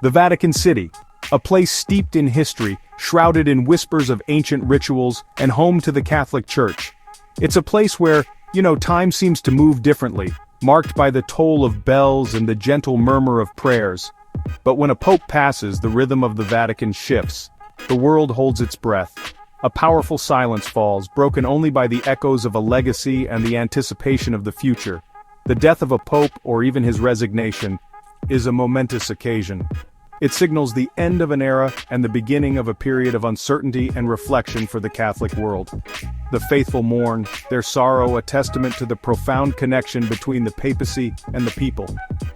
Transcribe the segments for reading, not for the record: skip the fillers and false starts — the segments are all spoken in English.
The Vatican City, a place steeped in history, shrouded in whispers of ancient rituals, and home to the Catholic Church. It's a place where, time seems to move differently, marked by the toll of bells and the gentle murmur of prayers. But when a pope passes, the rhythm of the Vatican shifts. The world holds its breath. A powerful silence falls, broken only by the echoes of a legacy and the anticipation of the future. The death of a pope, or even his resignation, is a momentous occasion. It signals the end of an era and the beginning of a period of uncertainty and reflection for the Catholic world. The faithful mourn, their sorrow a testament to the profound connection between the papacy and the people.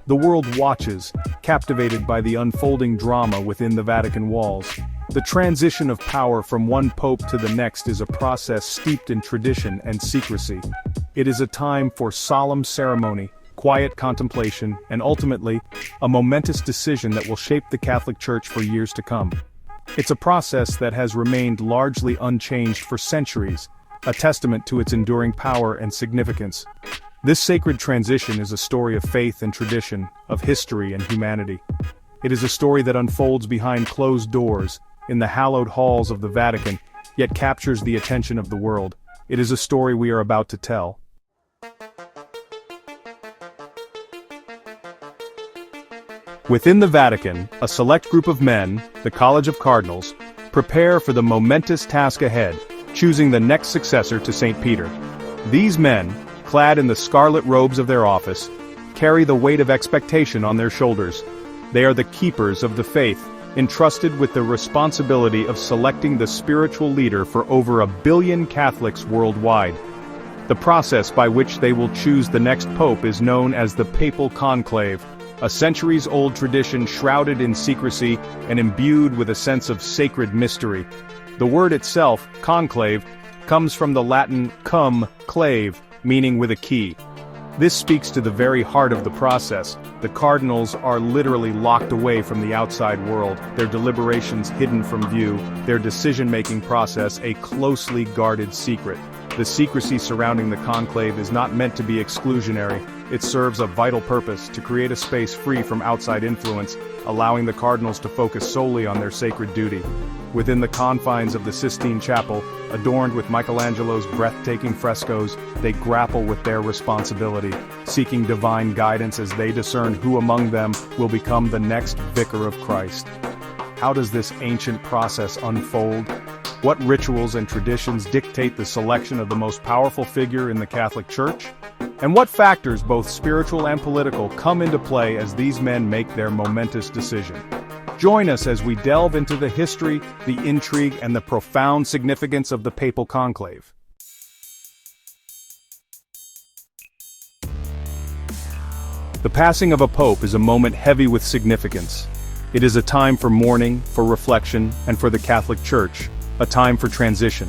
The world watches, captivated by the unfolding drama within the Vatican walls. The transition of power from one pope to the next is a process steeped in tradition and secrecy. It is a time for solemn ceremony, quiet contemplation, and ultimately, a momentous decision that will shape the Catholic Church for years to come. It's a process that has remained largely unchanged for centuries, a testament to its enduring power and significance. This sacred transition is a story of faith and tradition, of history and humanity. It is a story that unfolds behind closed doors, in the hallowed halls of the Vatican, yet captures the attention of the world. It is a story we are about to tell. Within the Vatican, a select group of men, the College of Cardinals, prepare for the momentous task ahead, choosing the next successor to St. Peter. These men, clad in the scarlet robes of their office, carry the weight of expectation on their shoulders. They are the keepers of the faith, entrusted with the responsibility of selecting the spiritual leader for over 1 billion Catholics worldwide. The process by which they will choose the next pope is known as the Papal Conclave, a centuries-old tradition shrouded in secrecy and imbued with a sense of sacred mystery. The word itself, conclave, comes from the Latin cum clave, meaning with a key. This speaks to the very heart of the process. The cardinals are literally locked away from the outside world, their deliberations hidden from view, their decision-making process a closely guarded secret. The secrecy surrounding the conclave is not meant to be exclusionary. It serves a vital purpose: to create a space free from outside influence, allowing the cardinals to focus solely on their sacred duty. Within the confines of the Sistine Chapel, adorned with Michelangelo's breathtaking frescoes, they grapple with their responsibility, seeking divine guidance as they discern who among them will become the next vicar of Christ. How does this ancient process unfold? What rituals and traditions dictate the selection of the most powerful figure in the Catholic Church? And what factors, both spiritual and political, come into play as these men make their momentous decision? Join us as we delve into the history, the intrigue, and the profound significance of the Papal Conclave. The passing of a pope is a moment heavy with significance. It is a time for mourning, for reflection, and for the Catholic Church, a time for transition.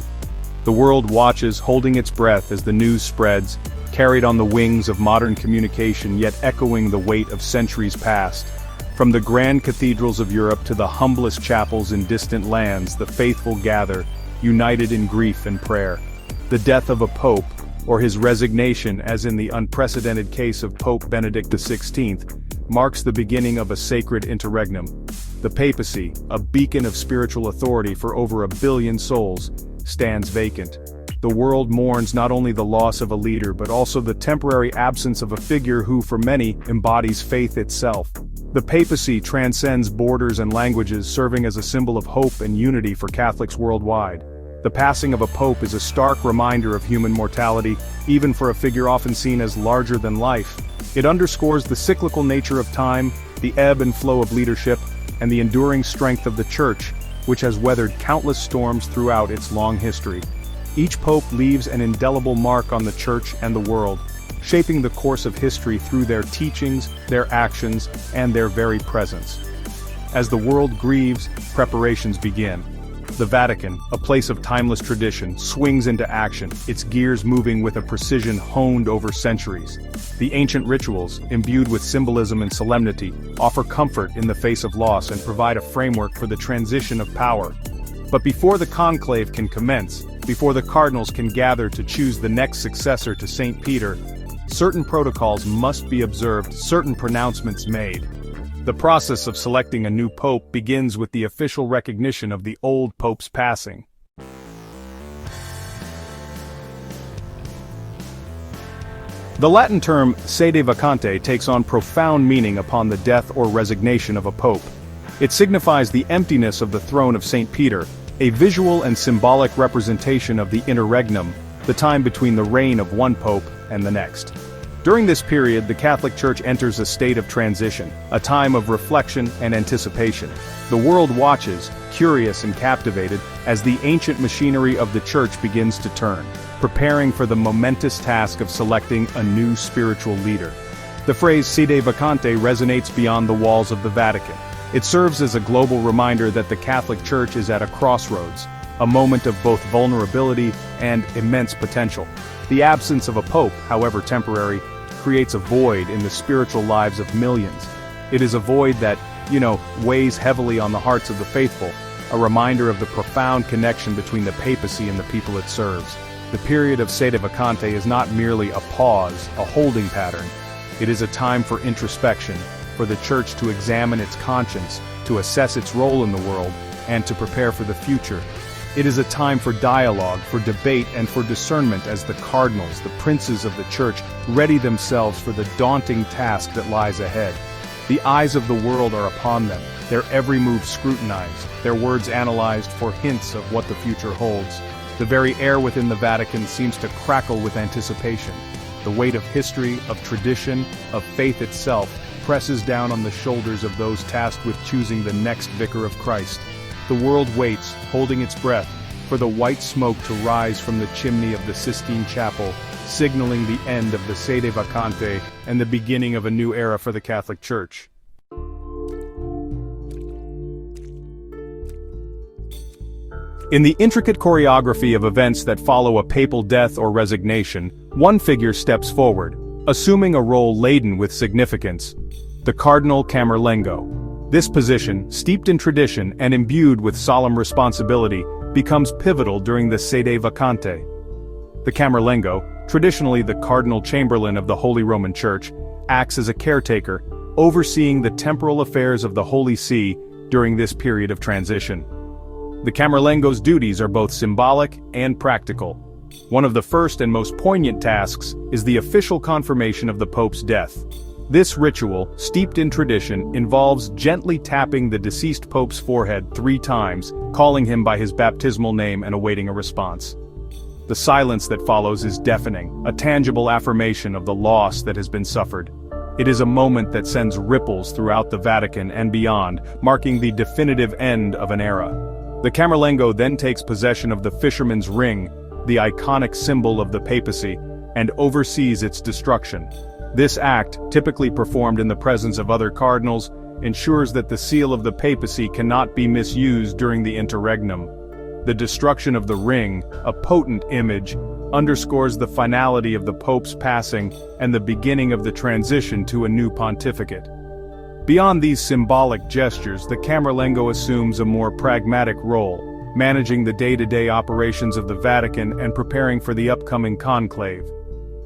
The world watches, holding its breath as the news spreads, carried on the wings of modern communication yet echoing the weight of centuries past. From the grand cathedrals of Europe to the humblest chapels in distant lands, the faithful gather, united in grief and prayer. The death of a pope, or his resignation as in the unprecedented case of Pope Benedict XVI, marks the beginning of a sacred interregnum. The papacy, a beacon of spiritual authority for over 1 billion souls, stands vacant. The world mourns not only the loss of a leader but also the temporary absence of a figure who, for many, embodies faith itself. The papacy transcends borders and languages, serving as a symbol of hope and unity for Catholics worldwide. The passing of a pope is a stark reminder of human mortality, even for a figure often seen as larger than life. It underscores the cyclical nature of time, the ebb and flow of leadership, and the enduring strength of the Church, which has weathered countless storms throughout its long history. Each pope leaves an indelible mark on the Church and the world, shaping the course of history through their teachings, their actions, and their very presence. As the world grieves, preparations begin. The Vatican, a place of timeless tradition, swings into action, its gears moving with a precision honed over centuries. The ancient rituals, imbued with symbolism and solemnity, offer comfort in the face of loss and provide a framework for the transition of power. But before the conclave can commence, before the cardinals can gather to choose the next successor to St. Peter, certain protocols must be observed, certain pronouncements made. The process of selecting a new pope begins with the official recognition of the old pope's passing. The Latin term Sede Vacante takes on profound meaning upon the death or resignation of a pope. It signifies the emptiness of the throne of St. Peter, a visual and symbolic representation of the interregnum, the time between the reign of one pope and the next. During this period, the Catholic Church enters a state of transition, a time of reflection and anticipation. The world watches, curious and captivated, as the ancient machinery of the Church begins to turn, preparing for the momentous task of selecting a new spiritual leader. The phrase Sede Vacante resonates beyond the walls of the Vatican. It serves as a global reminder that the Catholic Church is at a crossroads, a moment of both vulnerability and immense potential. The absence of a pope, however temporary, creates a void in the spiritual lives of millions. It is a void that, weighs heavily on the hearts of the faithful, a reminder of the profound connection between the papacy and the people it serves. The period of Sede Vacante is not merely a pause, a holding pattern. It is a time for introspection, for the Church to examine its conscience, to assess its role in the world, and to prepare for the future. It is a time for dialogue, for debate, and for discernment as the cardinals, the princes of the Church, ready themselves for the daunting task that lies ahead. The eyes of the world are upon them, their every move scrutinized, their words analyzed for hints of what the future holds. The very air within the Vatican seems to crackle with anticipation. The weight of history, of tradition, of faith itself, presses down on the shoulders of those tasked with choosing the next vicar of Christ. The world waits, holding its breath, for the white smoke to rise from the chimney of the Sistine Chapel, signaling the end of the Sede Vacante and the beginning of a new era for the Catholic Church. In the intricate choreography of events that follow a papal death or resignation, one figure steps forward, assuming a role laden with significance: the Cardinal Camerlengo. This position, steeped in tradition and imbued with solemn responsibility, becomes pivotal during the Sede Vacante. The Camerlengo, traditionally the Cardinal Chamberlain of the Holy Roman Church, acts as a caretaker, overseeing the temporal affairs of the Holy See during this period of transition. The Camerlengo's duties are both symbolic and practical. One of the first and most poignant tasks is the official confirmation of the Pope's death. This ritual, steeped in tradition, involves gently tapping the deceased Pope's forehead 3 times, calling him by his baptismal name and awaiting a response. The silence that follows is deafening, a tangible affirmation of the loss that has been suffered. It is a moment that sends ripples throughout the Vatican and beyond, marking the definitive end of an era. The Camerlengo then takes possession of the fisherman's ring, the iconic symbol of the papacy, and oversees its destruction. This act, typically performed in the presence of other cardinals, ensures that the seal of the papacy cannot be misused during the interregnum. The destruction of the ring, a potent image, underscores the finality of the Pope's passing and the beginning of the transition to a new pontificate. Beyond these symbolic gestures, the Camerlengo assumes a more pragmatic role, managing the day-to-day operations of the Vatican and preparing for the upcoming conclave.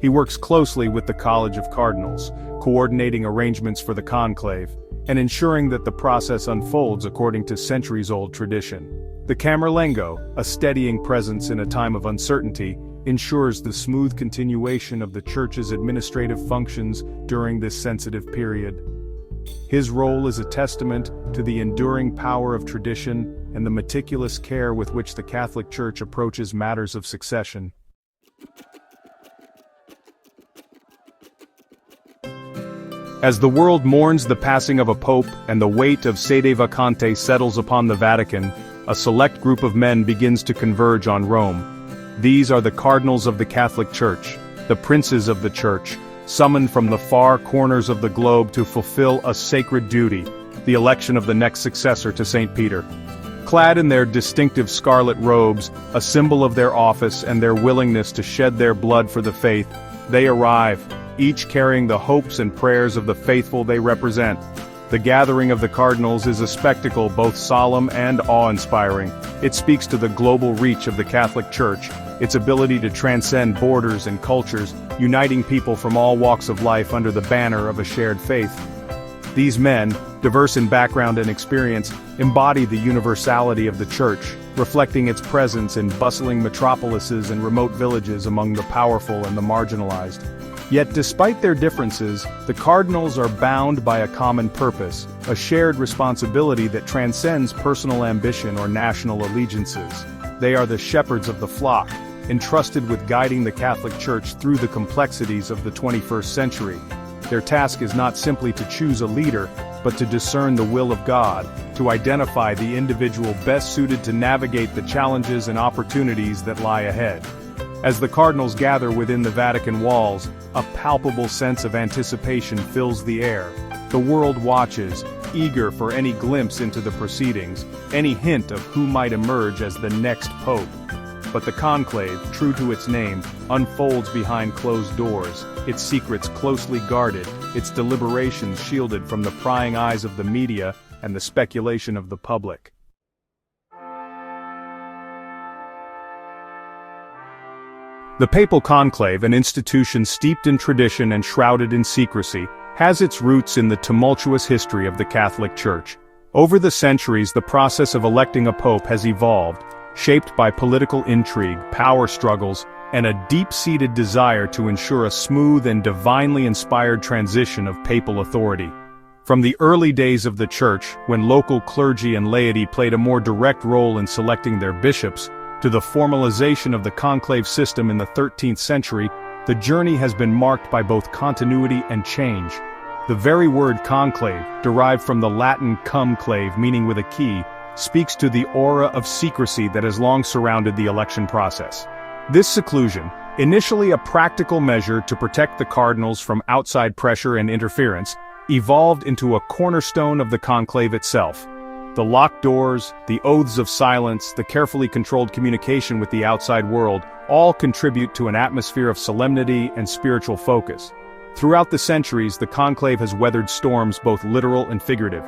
He works closely with the College of Cardinals, coordinating arrangements for the conclave, and ensuring that the process unfolds according to centuries-old tradition. The Camerlengo, a steadying presence in a time of uncertainty, ensures the smooth continuation of the Church's administrative functions during this sensitive period. His role is a testament to the enduring power of tradition and the meticulous care with which the Catholic Church approaches matters of succession. As the world mourns the passing of a pope and the weight of Sede Vacante settles upon the Vatican, a select group of men begins to converge on Rome. These are the cardinals of the Catholic Church, the princes of the Church, summoned from the far corners of the globe to fulfill a sacred duty, the election of the next successor to St. Peter. Clad in their distinctive scarlet robes, a symbol of their office and their willingness to shed their blood for the faith, they arrive, each carrying the hopes and prayers of the faithful they represent. The gathering of the cardinals is a spectacle both solemn and awe-inspiring. It speaks to the global reach of the Catholic Church, its ability to transcend borders and cultures, uniting people from all walks of life under the banner of a shared faith. These men, diverse in background and experience, embody the universality of the Church, reflecting its presence in bustling metropolises and remote villages among the powerful and the marginalized. Yet despite their differences, the cardinals are bound by a common purpose, a shared responsibility that transcends personal ambition or national allegiances. They are the shepherds of the flock, entrusted with guiding the Catholic Church through the complexities of the 21st century. Their task is not simply to choose a leader, but to discern the will of God, to identify the individual best suited to navigate the challenges and opportunities that lie ahead. As the cardinals gather within the Vatican walls, a palpable sense of anticipation fills the air. The world watches, eager for any glimpse into the proceedings, any hint of who might emerge as the next pope. But the conclave, true to its name, unfolds behind closed doors, its secrets closely guarded, its deliberations shielded from the prying eyes of the media and the speculation of the public. The Papal Conclave, an institution steeped in tradition and shrouded in secrecy, has its roots in the tumultuous history of the Catholic Church. Over the centuries, the process of electing a pope has evolved, shaped by political intrigue, power struggles, and a deep-seated desire to ensure a smooth and divinely inspired transition of papal authority. From the early days of the Church, when local clergy and laity played a more direct role in selecting their bishops, to the formalization of the conclave system in the 13th century, the journey has been marked by both continuity and change. The very word conclave, derived from the Latin cum clave meaning with a key, speaks to the aura of secrecy that has long surrounded the election process. This seclusion, initially a practical measure to protect the cardinals from outside pressure and interference, evolved into a cornerstone of the conclave itself. The locked doors, the oaths of silence, the carefully controlled communication with the outside world, all contribute to an atmosphere of solemnity and spiritual focus. Throughout the centuries, the conclave has weathered storms both literal and figurative.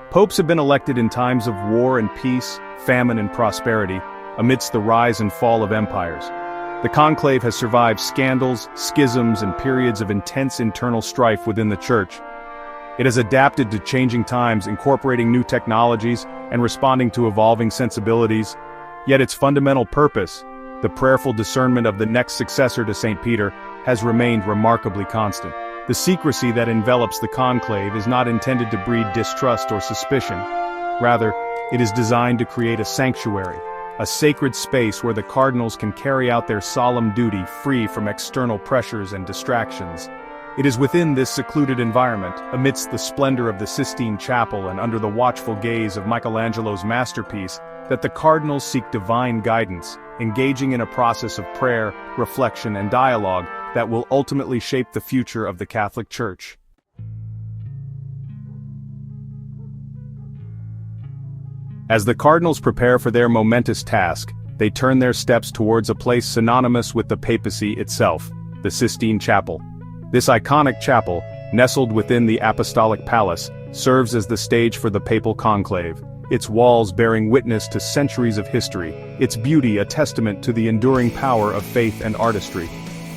Popes have been elected in times of war and peace, famine and prosperity, amidst the rise and fall of empires. The conclave has survived scandals, schisms, and periods of intense internal strife within the Church. It has adapted to changing times, incorporating new technologies and responding to evolving sensibilities. Yet its fundamental purpose, the prayerful discernment of the next successor to St. Peter, has remained remarkably constant. The secrecy that envelops the conclave is not intended to breed distrust or suspicion. Rather, it is designed to create a sanctuary, a sacred space where the cardinals can carry out their solemn duty free from external pressures and distractions. It is within this secluded environment, amidst the splendor of the Sistine Chapel and under the watchful gaze of Michelangelo's masterpiece, that the cardinals seek divine guidance, engaging in a process of prayer, reflection, and dialogue that will ultimately shape the future of the Catholic Church. As the cardinals prepare for their momentous task, they turn their steps towards a place synonymous with the papacy itself, the Sistine Chapel. This iconic chapel, nestled within the Apostolic Palace, serves as the stage for the Papal Conclave, its walls bearing witness to centuries of history, its beauty a testament to the enduring power of faith and artistry.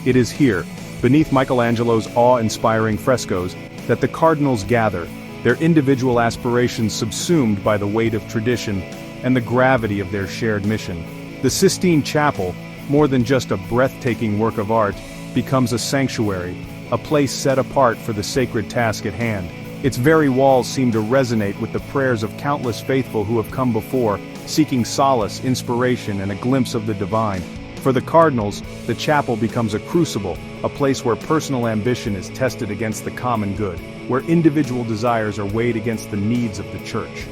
It is here, beneath Michelangelo's awe-inspiring frescoes, that the cardinals gather, their individual aspirations subsumed by the weight of tradition and the gravity of their shared mission. The Sistine Chapel, more than just a breathtaking work of art, becomes a sanctuary, a place set apart for the sacred task at hand. Its very walls seem to resonate with the prayers of countless faithful who have come before, seeking solace, inspiration, and a glimpse of the divine. For the cardinals, the chapel becomes a crucible, a place where personal ambition is tested against the common good, where individual desires are weighed against the needs of the Church.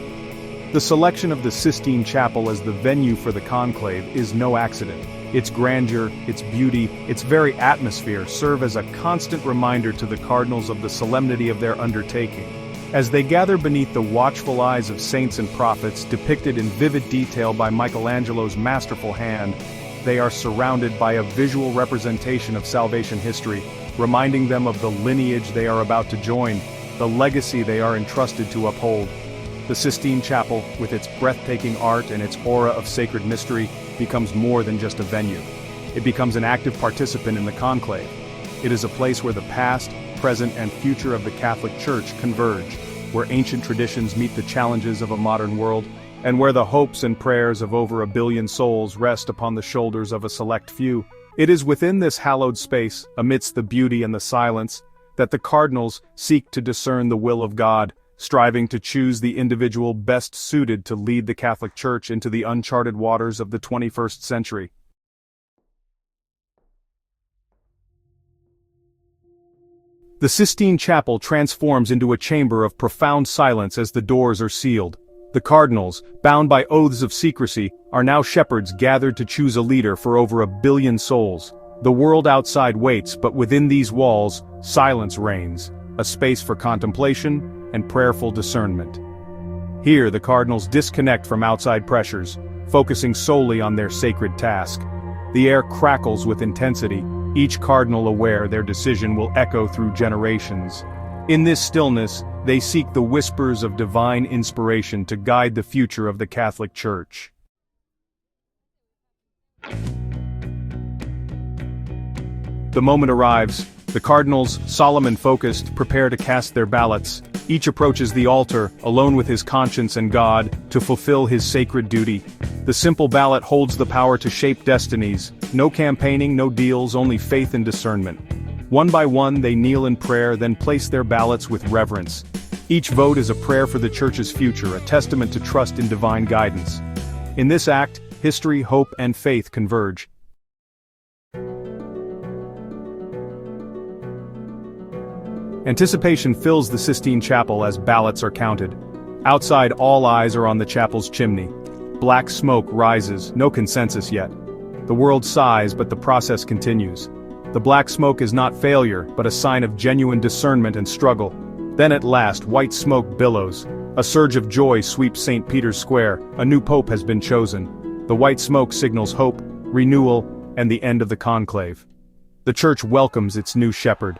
The selection of the Sistine Chapel as the venue for the conclave is no accident. Its grandeur, its beauty, its very atmosphere serve as a constant reminder to the cardinals of the solemnity of their undertaking. As they gather beneath the watchful eyes of saints and prophets depicted in vivid detail by Michelangelo's masterful hand, they are surrounded by a visual representation of salvation history, reminding them of the lineage they are about to join, the legacy they are entrusted to uphold. The Sistine Chapel, with its breathtaking art and its aura of sacred mystery, becomes more than just a venue. It becomes an active participant in the conclave. It is a place where the past, present, and future of the Catholic Church converge, where ancient traditions meet the challenges of a modern world, and where the hopes and prayers of over 1 billion souls rest upon the shoulders of a select few. It is within this hallowed space, amidst the beauty and the silence, that the cardinals seek to discern the will of God, striving to choose the individual best suited to lead the Catholic Church into the uncharted waters of the 21st century. The Sistine Chapel transforms into a chamber of profound silence as the doors are sealed. The cardinals, bound by oaths of secrecy, are now shepherds gathered to choose a leader for over 1 billion souls. The world outside waits, but within these walls, silence reigns, a space for contemplation and prayerful discernment. Here the cardinals disconnect from outside pressures, focusing solely on their sacred task. The air crackles with intensity, each cardinal aware their decision will echo through generations. In this stillness, they seek the whispers of divine inspiration to guide the future of the Catholic Church. The moment arrives. The cardinals, solemn and focused, prepare to cast their ballots. Each approaches the altar, alone with his conscience and God, to fulfill his sacred duty. The simple ballot holds the power to shape destinies. No campaigning, no deals, only faith and discernment. One by one they kneel in prayer, then place their ballots with reverence. Each vote is a prayer for the Church's future, a testament to trust in divine guidance. In this act, history, hope, and faith converge. Anticipation fills the Sistine Chapel as ballots are counted. Outside, all eyes are on the chapel's chimney. Black smoke rises, no consensus yet. The world sighs, but the process continues. The black smoke is not failure, but a sign of genuine discernment and struggle. Then at last, white smoke billows. A surge of joy sweeps St. Peter's Square. A new pope has been chosen. The white smoke signals hope, renewal, and the end of the conclave. The Church welcomes its new shepherd.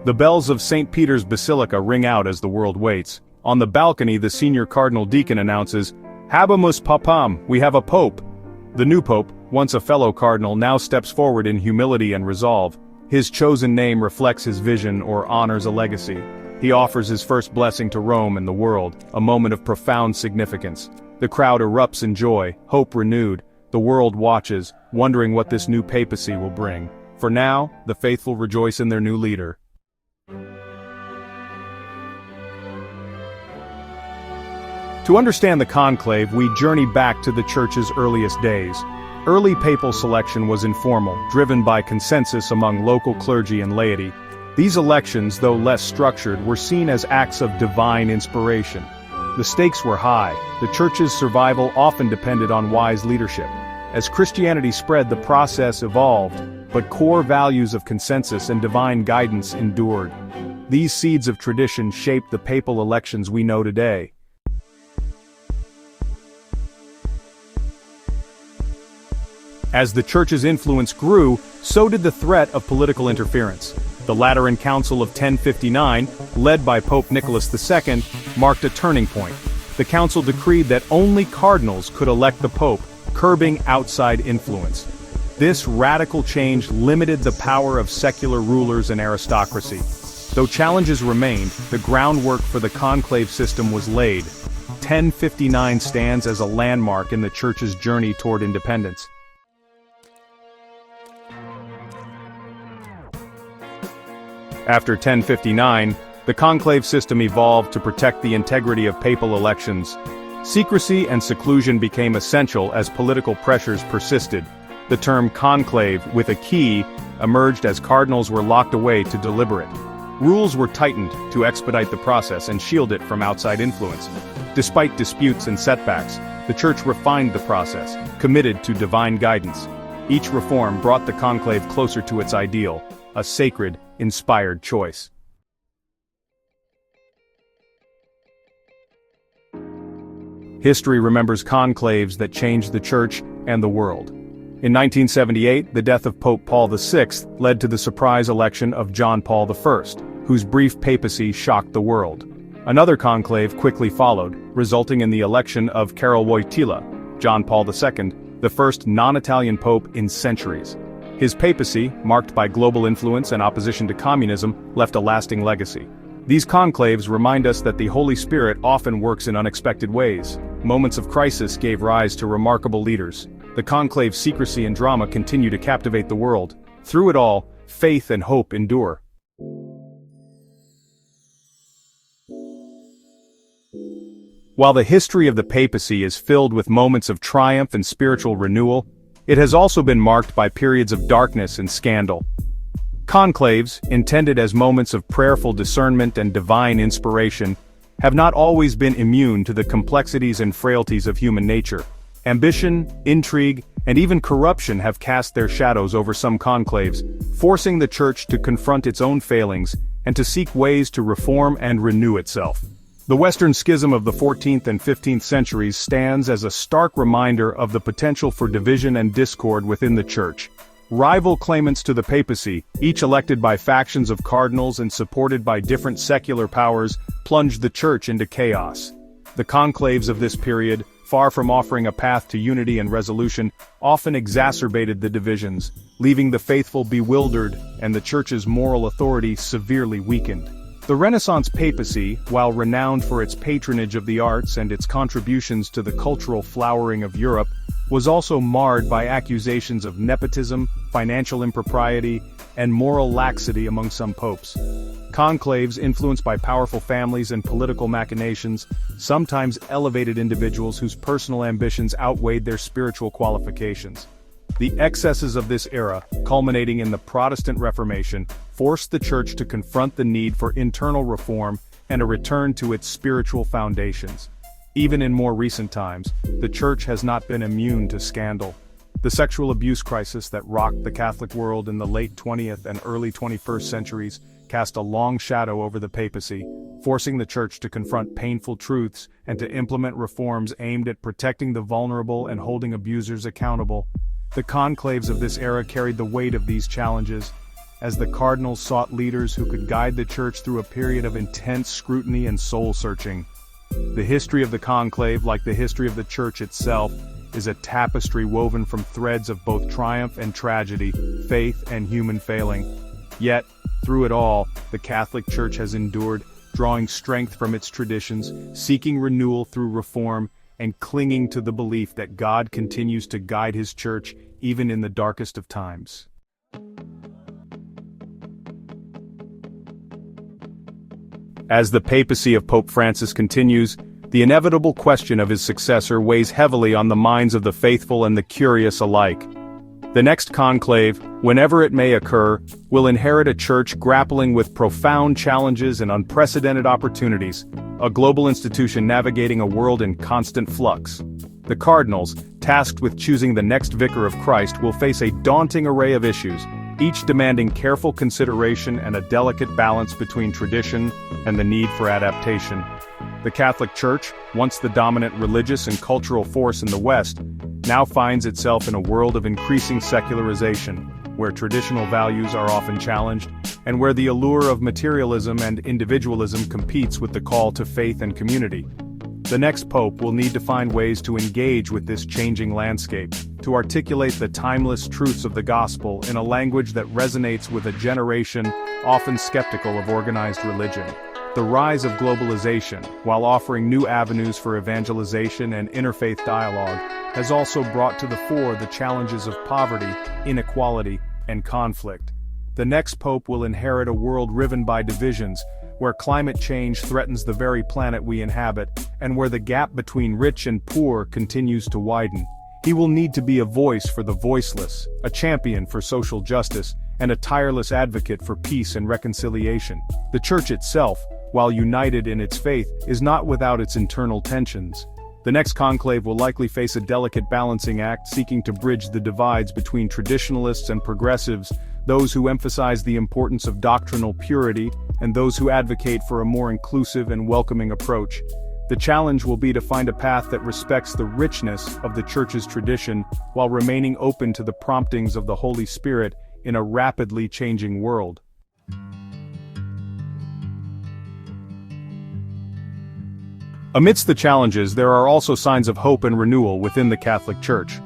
The bells of St. Peter's Basilica ring out as the world waits. On the balcony, the senior cardinal deacon announces, "Habemus Papam, we have a pope." The new pope, once a fellow cardinal, now steps forward in humility and resolve. His chosen name reflects his vision or honors a legacy. He offers his first blessing to Rome and the world, a moment of profound significance. The crowd erupts in joy, hope renewed. The world watches, wondering what this new papacy will bring. For now, the faithful rejoice in their new leader. To understand the conclave, we journey back to the Church's earliest days. Early papal selection was informal, driven by consensus among local clergy and laity. These elections, though less structured, were seen as acts of divine inspiration. The stakes were high. The Church's survival often depended on wise leadership. As Christianity spread, the process evolved, but core values of consensus and divine guidance endured. These seeds of tradition shaped the papal elections we know today. As the Church's influence grew, so did the threat of political interference. The Lateran Council of 1059, led by Pope Nicholas II, marked a turning point. The council decreed that only cardinals could elect the pope, curbing outside influence. This radical change limited the power of secular rulers and aristocracy. Though challenges remained, the groundwork for the conclave system was laid. 1059 stands as a landmark in the Church's journey toward independence. After 1059, the conclave system evolved to protect the integrity of papal elections. Secrecy and seclusion became essential as political pressures persisted. The term conclave, with a key, emerged as cardinals were locked away to deliberate. Rules were tightened to expedite the process and shield it from outside influence. Despite disputes and setbacks, the Church refined the process, committed to divine guidance. Each reform brought the conclave closer to its ideal, a sacred, inspired choice. History remembers conclaves that changed the Church and the world. In 1978, the death of Pope Paul VI led to the surprise election of John Paul I, whose brief papacy shocked the world. Another conclave quickly followed, resulting in the election of Karol Wojtyła, John Paul II, the first non-Italian pope in centuries. His papacy, marked by global influence and opposition to communism, left a lasting legacy. These conclaves remind us that the Holy Spirit often works in unexpected ways. Moments of crisis gave rise to remarkable leaders. The conclave's secrecy and drama continue to captivate the world. Through it all, faith and hope endure. While the history of the papacy is filled with moments of triumph and spiritual renewal, it has also been marked by periods of darkness and scandal. Conclaves, intended as moments of prayerful discernment and divine inspiration, have not always been immune to the complexities and frailties of human nature. Ambition, intrigue, and even corruption have cast their shadows over some conclaves, forcing the Church to confront its own failings and to seek ways to reform and renew itself. The Western Schism of the 14th and 15th centuries stands as a stark reminder of the potential for division and discord within the Church. Rival claimants to the papacy, each elected by factions of cardinals and supported by different secular powers, plunged the Church into chaos. The conclaves of this period, far from offering a path to unity and resolution, often exacerbated the divisions, leaving the faithful bewildered and the Church's moral authority severely weakened. The Renaissance papacy, while renowned for its patronage of the arts and its contributions to the cultural flowering of Europe, was also marred by accusations of nepotism, financial impropriety, and moral laxity among some popes. Conclaves influenced by powerful families and political machinations sometimes elevated individuals whose personal ambitions outweighed their spiritual qualifications. The excesses of this era, culminating in the Protestant Reformation, forced the Church to confront the need for internal reform and a return to its spiritual foundations. Even in more recent times, the Church has not been immune to scandal. The sexual abuse crisis that rocked the Catholic world in the late 20th and early 21st centuries cast a long shadow over the papacy, forcing the Church to confront painful truths and to implement reforms aimed at protecting the vulnerable and holding abusers accountable. The conclaves of this era carried the weight of these challenges, as the cardinals sought leaders who could guide the Church through a period of intense scrutiny and soul-searching. The history of the conclave, like the history of the Church itself, is a tapestry woven from threads of both triumph and tragedy, faith and human failing. Yet, through it all, the Catholic Church has endured, drawing strength from its traditions, seeking renewal through reform, and clinging to the belief that God continues to guide His Church even in the darkest of times. As the papacy of Pope Francis continues, the inevitable question of his successor weighs heavily on the minds of the faithful and the curious alike. The next conclave, whenever it may occur, will inherit a church grappling with profound challenges and unprecedented opportunities, a global institution navigating a world in constant flux. The cardinals, tasked with choosing the next vicar of Christ, will face a daunting array of issues, each demanding careful consideration and a delicate balance between tradition and the need for adaptation. The Catholic Church, once the dominant religious and cultural force in the West, now finds itself in a world of increasing secularization, where traditional values are often challenged, and where the allure of materialism and individualism competes with the call to faith and community. The next pope will need to find ways to engage with this changing landscape, to articulate the timeless truths of the gospel in a language that resonates with a generation often skeptical of organized religion. The rise of globalization, while offering new avenues for evangelization and interfaith dialogue, has also brought to the fore the challenges of poverty, inequality, and conflict. The next pope will inherit a world riven by divisions, where climate change threatens the very planet we inhabit, and where the gap between rich and poor continues to widen. He will need to be a voice for the voiceless, a champion for social justice, and a tireless advocate for peace and reconciliation. The Church itself, while united in its faith, is not without its internal tensions. The next conclave will likely face a delicate balancing act seeking to bridge the divides between traditionalists and progressives, those who emphasize the importance of doctrinal purity, and those who advocate for a more inclusive and welcoming approach. The challenge will be to find a path that respects the richness of the Church's tradition while remaining open to the promptings of the Holy Spirit in a rapidly changing world. Amidst the challenges, there are also signs of hope and renewal within the Catholic Church.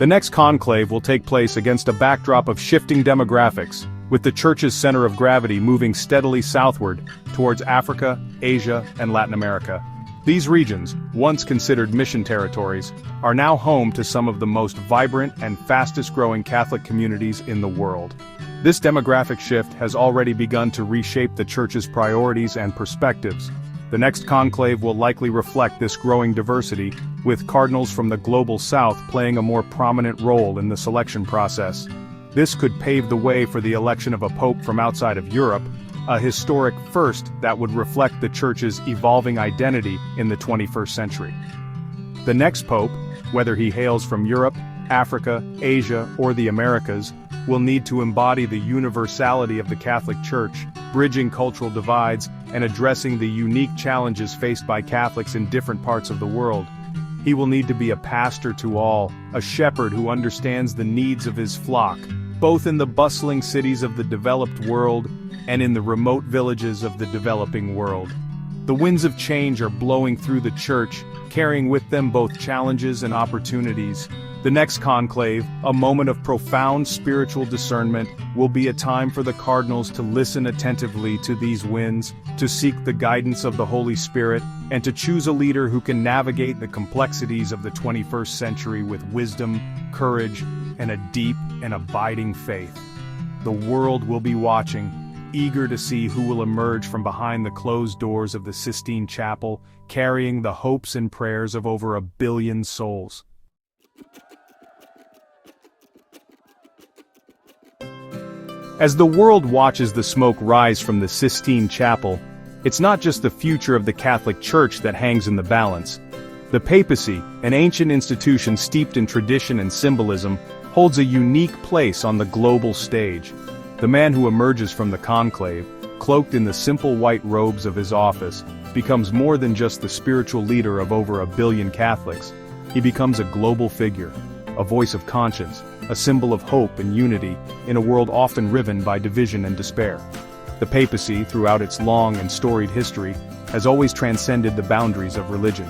The next conclave will take place against a backdrop of shifting demographics, with the Church's center of gravity moving steadily southward towards Africa, Asia, and Latin America. These regions, once considered mission territories, are now home to some of the most vibrant and fastest-growing Catholic communities in the world. This demographic shift has already begun to reshape the Church's priorities and perspectives. The next conclave will likely reflect this growing diversity, with cardinals from the global south playing a more prominent role in the selection process. This could pave the way for the election of a pope from outside of Europe, a historic first that would reflect the Church's evolving identity in the 21st century. The next pope, whether he hails from Europe, Africa, Asia, or the Americas, will need to embody the universality of the Catholic Church, bridging cultural divides and addressing the unique challenges faced by Catholics in different parts of the world. He will need to be a pastor to all, a shepherd who understands the needs of his flock, both in the bustling cities of the developed world and in the remote villages of the developing world. The winds of change are blowing through the Church, carrying with them both challenges and opportunities. The next conclave, a moment of profound spiritual discernment, will be a time for the cardinals to listen attentively to these winds, to seek the guidance of the Holy Spirit, and to choose a leader who can navigate the complexities of the 21st century with wisdom, courage, and a deep and abiding faith. The world will be watching, eager to see who will emerge from behind the closed doors of the Sistine Chapel, carrying the hopes and prayers of over 1 billion souls. As the world watches the smoke rise from the Sistine Chapel, it's not just the future of the Catholic Church that hangs in the balance. The papacy, an ancient institution steeped in tradition and symbolism, holds a unique place on the global stage. The man who emerges from the conclave, cloaked in the simple white robes of his office, becomes more than just the spiritual leader of over 1 billion Catholics. He becomes a global figure, a voice of conscience, a symbol of hope and unity in a world often riven by division and despair. The papacy, throughout its long and storied history, has always transcended the boundaries of religion.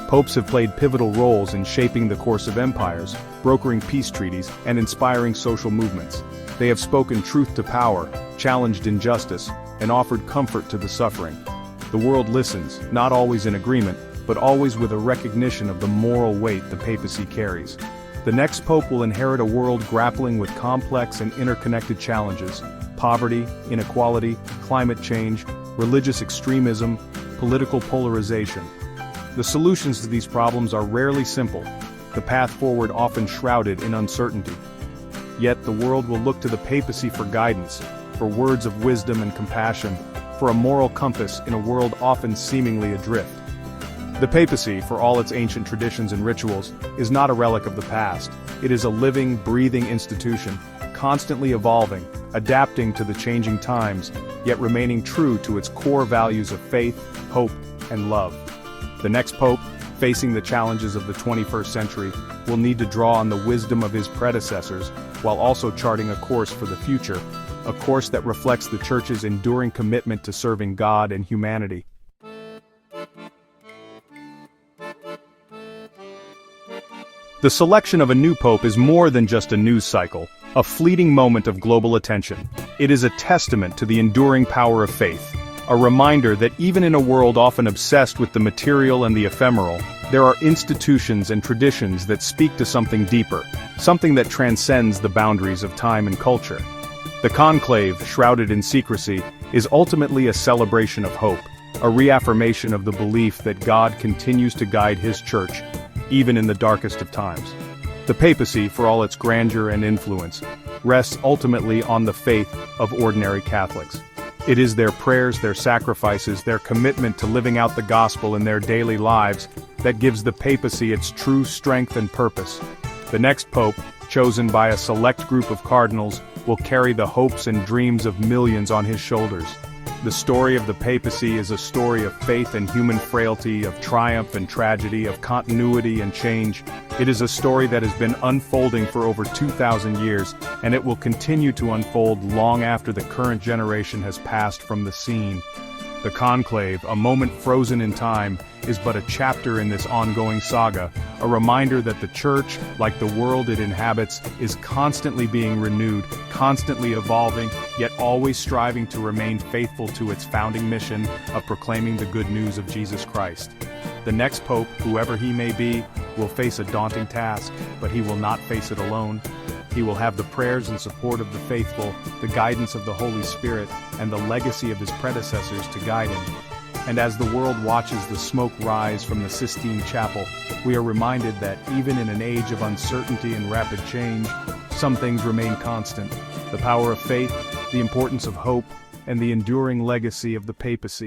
Popes have played pivotal roles in shaping the course of empires, brokering peace treaties, and inspiring social movements. They have spoken truth to power, challenged injustice, and offered comfort to the suffering. The world listens, not always in agreement, but always with a recognition of the moral weight the papacy carries. The next pope will inherit a world grappling with complex and interconnected challenges: poverty, inequality, climate change, religious extremism, political polarization. The solutions to these problems are rarely simple, the path forward often shrouded in uncertainty. Yet the world will look to the papacy for guidance, for words of wisdom and compassion, for a moral compass in a world often seemingly adrift. The papacy, for all its ancient traditions and rituals, is not a relic of the past. It is a living, breathing institution, constantly evolving, adapting to the changing times, yet remaining true to its core values of faith, hope, and love. The next pope, facing the challenges of the 21st century, will need to draw on the wisdom of his predecessors, while also charting a course for the future, a course that reflects the Church's enduring commitment to serving God and humanity. The selection of a new pope is more than just a news cycle, a fleeting moment of global attention. It is a testament to the enduring power of faith, a reminder that even in a world often obsessed with the material and the ephemeral, there are institutions and traditions that speak to something deeper, something that transcends the boundaries of time and culture. The conclave, shrouded in secrecy, is ultimately a celebration of hope, a reaffirmation of the belief that God continues to guide His Church, even in the darkest of times. The papacy, for all its grandeur and influence, rests ultimately on the faith of ordinary Catholics. It is their prayers, their sacrifices, their commitment to living out the gospel in their daily lives that gives the papacy its true strength and purpose. The next pope, chosen by a select group of cardinals, will carry the hopes and dreams of millions on his shoulders. The story of the papacy is a story of faith and human frailty, of triumph and tragedy, of continuity and change. It is a story that has been unfolding for over 2,000 years, and it will continue to unfold long after the current generation has passed from the scene. The conclave, a moment frozen in time, is but a chapter in this ongoing saga, a reminder that the Church, like the world it inhabits, is constantly being renewed, constantly evolving, yet always striving to remain faithful to its founding mission of proclaiming the good news of Jesus Christ. The next pope, whoever he may be, will face a daunting task, but he will not face it alone. He will have the prayers and support of the faithful, the guidance of the Holy Spirit, and the legacy of his predecessors to guide him. And as the world watches the smoke rise from the Sistine Chapel, we are reminded that even in an age of uncertainty and rapid change, some things remain constant: the power of faith, the importance of hope, and the enduring legacy of the papacy.